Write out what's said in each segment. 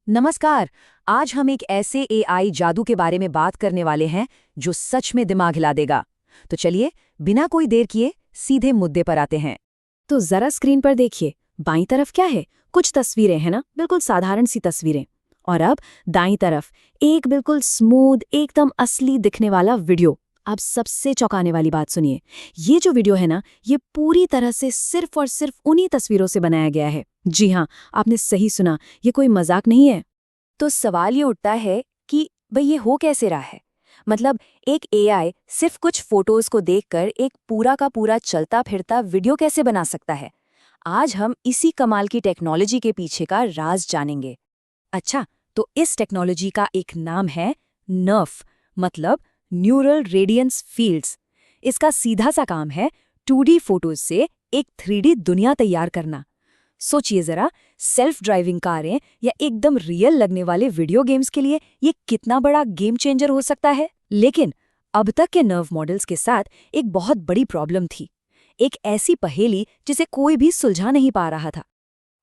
नमस्कार। आज हम एक ऐसे एआई जादू के बारे में बात करने वाले हैं जो सच में दिमाग हिला देगा। तो चलिए, बिना कोई देर किए सीधे मुद्दे पर आते हैं। तो जरा स्क्रीन पर देखिए, बाईं तरफ क्या है? कुछ तस्वीरें हैं ना, बिल्कुल साधारण सी तस्वीरें। और अब दाईं तरफ एक बिल्कुल स्मूथ, एकदम असली दिखने वाला वीडियो। अब सबसे चौंकाने वाली बात सुनिए, ये जो वीडियो है ना, ये पूरी तरह से सिर्फ और सिर्फ उन्हीं तस्वीरों से बनाया गया है। जी हाँ, आपने सही सुना, ये कोई मजाक नहीं है। तो सवाल ये उठता है कि भाई ये हो कैसे रहा है? मतलब एक एआई सिर्फ कुछ फोटोज को देखकर एक पूरा का पूरा चलता फिरता वीडियो कैसे बना सकता है? आज हम इसी कमाल की टेक्नोलॉजी के पीछे का राज जानेंगे। अच्छा, तो इस टेक्नोलॉजी का एक नाम है नर्फ, मतलब न्यूरल रेडियंस फील्ड्स। इसका सीधा सा काम है 2D फोटोज से एक 3D दुनिया तैयार करना। सोचिए जरा, सेल्फ ड्राइविंग कारें या एकदम रियल लगने वाले वीडियो गेम्स के लिए ये कितना बड़ा गेम चेंजर हो सकता है। लेकिन अब तक के नर्व मॉडल्स के साथ एक बहुत बड़ी प्रॉब्लम थी, एक ऐसी पहेली जिसे कोई भी सुलझा नहीं पा रहा था।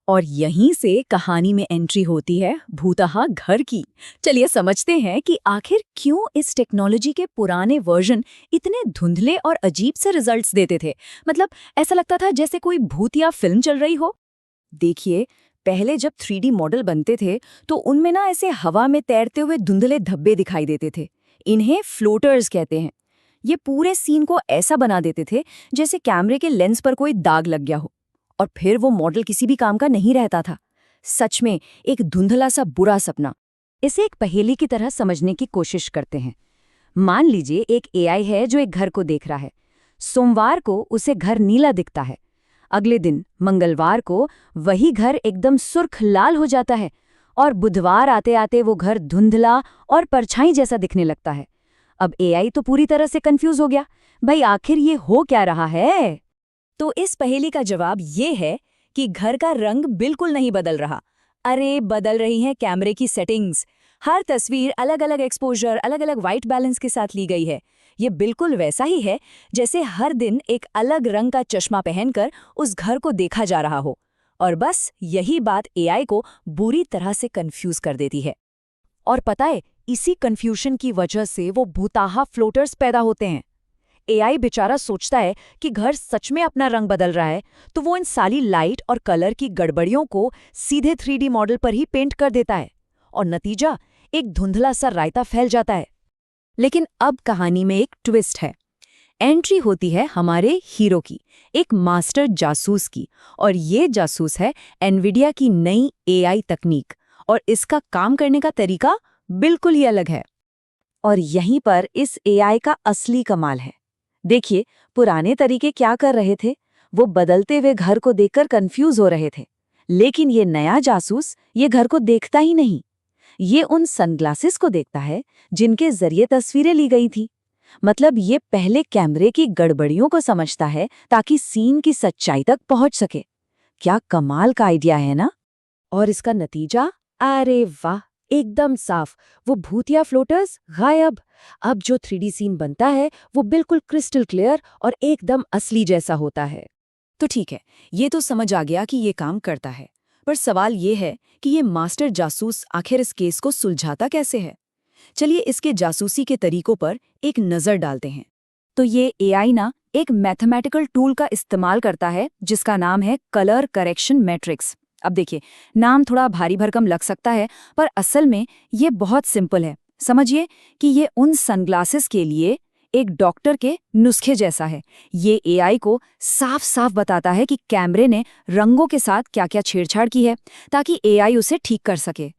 और यहीं से कहानी में एंट्री होती है भूतहा घर की। चलिए समझते हैं कि आखिर क्यों इस टेक्नोलॉजी के पुराने वर्जन इतने धुंधले और अजीब से रिजल्ट्स देते थे। मतलब ऐसा लगता था जैसे कोई भूतिया फिल्म चल रही हो। देखिए, पहले जब 3D मॉडल बनते थे तो उनमें ना ऐसे हवा में तैरते हुए धुंधले धब्बे दिखाई देते थे। इन्हें फ्लोटर्स कहते हैं। ये पूरे सीन को ऐसा बना देते थे जैसे कैमरे के लेंस पर कोई दाग लग गया हो, और फिर वो मॉडल किसी भी काम का नहीं रहता था। सच में एक धुंधला सा बुरा सपना। इसे एक पहेली की तरह समझने की कोशिश करते हैं। मान लीजिए एक एआई है जो एक घर को देख रहा है। सोमवार को उसे घर नीला दिखता है। अगले दिन मंगलवार को वही घर एकदम सुर्ख लाल हो जाता है, और बुधवार आते आते वो घर धुंधला और परछाई जैसा दिखने लगता है। अब एआई तो पूरी तरह से कंफ्यूज हो गया, भाई आखिर ये हो क्या रहा है? तो इस पहेली का जवाब ये है कि घर का रंग बिल्कुल नहीं बदल रहा। अरे, बदल रही हैं कैमरे की सेटिंग्स। हर तस्वीर अलग अलग एक्सपोजर, अलग अलग वाइट बैलेंस के साथ ली गई है। ये बिल्कुल वैसा ही है जैसे हर दिन एक अलग रंग का चश्मा पहनकर उस घर को देखा जा रहा हो। और बस यही बात एआई को बुरी तरह से कंफ्यूज कर देती है। और पता है, इसी कंफ्यूजन की वजह से वो भूताहा फ्लोटर्स पैदा होते हैं। एआई बेचारा सोचता है कि घर सच में अपना रंग बदल रहा है, तो वो इन सारी लाइट और कलर की गड़बड़ियों को सीधे 3D मॉडल पर ही पेंट कर देता है, और नतीजा एक धुंधला सा रायता फैल जाता है। लेकिन अब कहानी में एक ट्विस्ट है। एंट्री होती है हमारे हीरो की, एक मास्टर जासूस की। और ये जासूस है एनवीडिया की नई एआई तकनीक, और इसका काम करने का तरीका बिल्कुल ही अलग है। और यहीं पर इस एआई का असली कमाल है। देखिए, पुराने तरीके क्या कर रहे थे, वो बदलते हुए घर को देखकर कंफ्यूज हो रहे थे। लेकिन ये नया जासूस ये घर को देखता ही नहीं, ये उन सनग्लासेस को देखता है जिनके जरिए तस्वीरें ली गई थी। मतलब ये पहले कैमरे की गड़बड़ियों को समझता है ताकि सीन की सच्चाई तक पहुंच सके। क्या कमाल का आइडिया है ना? और इसका नतीजा, अरे वाह, एकदम साफ। वो भूतिया फ्लोटर्स गायब। अब जो 3D सीन बनता है वो बिल्कुल क्रिस्टल क्लियर और एकदम असली जैसा होता है। तो ठीक है, ये तो समझ आ गया कि ये काम करता है। पर सवाल ये है कि ये मास्टर जासूस आखिर इस केस को सुलझाता कैसे है? चलिए इसके जासूसी के तरीकों पर एक नज़र डालते हैं। तो ये एआई ना एक मैथमेटिकल टूल का इस्तेमाल करता है जिसका नाम है कलर करेक्शन मैट्रिक्स। अब देखिए, नाम थोड़ा भारी भरकम लग सकता है, पर असल में ये बहुत सिंपल है। समझिए कि ये उन सनग्लासेस के लिए एक डॉक्टर के नुस्खे जैसा है। ये एआई को साफ साफ बताता है कि कैमरे ने रंगों के साथ क्या क्या छेड़छाड़ की है, ताकि एआई उसे ठीक कर सके।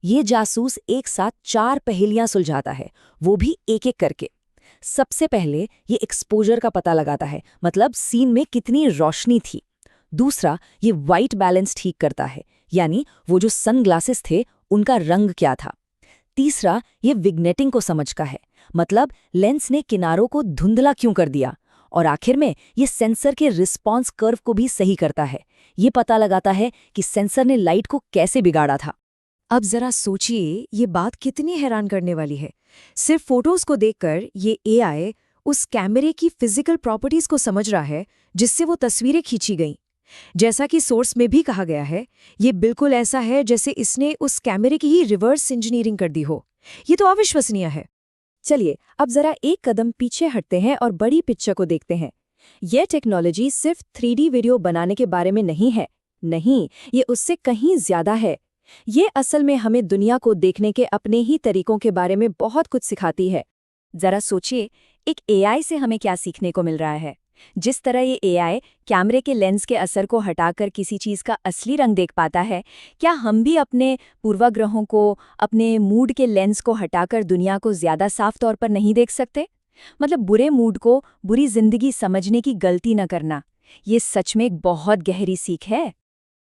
ये जासूस एक साथ 4 पहेलियां सुलझाता है, वो भी एक एक करके। सबसे पहले ये एक्सपोजर का पता लगाता है, मतलब सीन में कितनी रोशनी थी। दूसरा, ये वाइट बैलेंस ठीक करता है, यानी वो जो सनग्लासेस थे उनका रंग क्या था। तीसरा, ये विग्नेटिंग को समझता है, मतलब लेंस ने किनारों को धुंधला क्यों कर दिया। और आखिर में ये सेंसर के रिस्पॉन्स कर्व को भी सही करता है। ये पता लगाता है कि सेंसर ने लाइट को कैसे बिगाड़ा था। अब जरा सोचिए, ये बात कितनी हैरान करने वाली है। सिर्फ फोटोज को देखकर ये एआई उस कैमरे की फिजिकल प्रॉपर्टीज को समझ रहा है जिससे वो तस्वीरें खींची गईं। जैसा कि सोर्स में भी कहा गया है, ये बिल्कुल ऐसा है जैसे इसने उस कैमरे की ही रिवर्स इंजीनियरिंग कर दी हो। ये तो अविश्वसनीय है। चलिए अब जरा एक कदम पीछे हटते हैं और बड़ी पिक्चर को देखते हैं। यह टेक्नोलॉजी सिर्फ 3D वीडियो बनाने के बारे में नहीं है। नहीं, ये उससे कहीं ज्यादा है। ये असल में हमें दुनिया को देखने के अपने ही तरीकों के बारे में बहुत कुछ सिखाती है। जरा सोचिए, एक एआई से हमें क्या सीखने को मिल रहा है। जिस तरह ये एआई कैमरे के लेंस के असर को हटाकर किसी चीज का असली रंग देख पाता है, क्या हम भी अपने पूर्वाग्रहों को, अपने मूड के लेंस को हटाकर दुनिया को ज्यादा साफ तौर पर नहीं देख सकते? मतलब बुरे मूड को बुरी जिंदगी समझने की गलती न करना। ये सच में एक बहुत गहरी सीख है।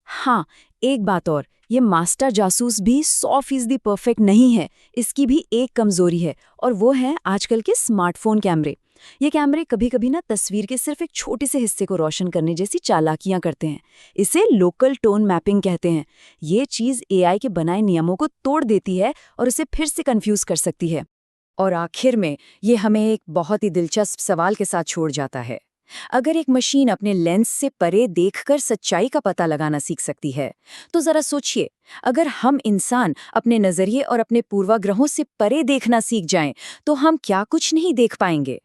हाँ, एक बात और, ये मास्टर जासूस भी 100% परफेक्ट नहीं है। इसकी भी एक कमजोरी है, और वो है आजकल के स्मार्टफोन कैमरे। ये कैमरे कभी-कभी ना तस्वीर के सिर्फ एक छोटे से हिस्से को रोशन करने जैसी चालाकियां करते हैं। इसे लोकल टोन मैपिंग कहते हैं। ये चीज एआई के बनाए नियमों को तोड़ देती है और उसे फिर से कंफ्यूज कर सकती है। और आखिर में ये हमें एक बहुत ही दिलचस्प सवाल के साथ छोड़ जाता है। अगर एक मशीन अपने लेंस से परे देखकर सच्चाई का पता लगाना सीख सकती है, तो जरा सोचिए, अगर हम इंसान अपने नजरिए और अपने पूर्वाग्रहों से परे देखना सीख जाएं, तो हम क्या कुछ नहीं देख पाएंगे।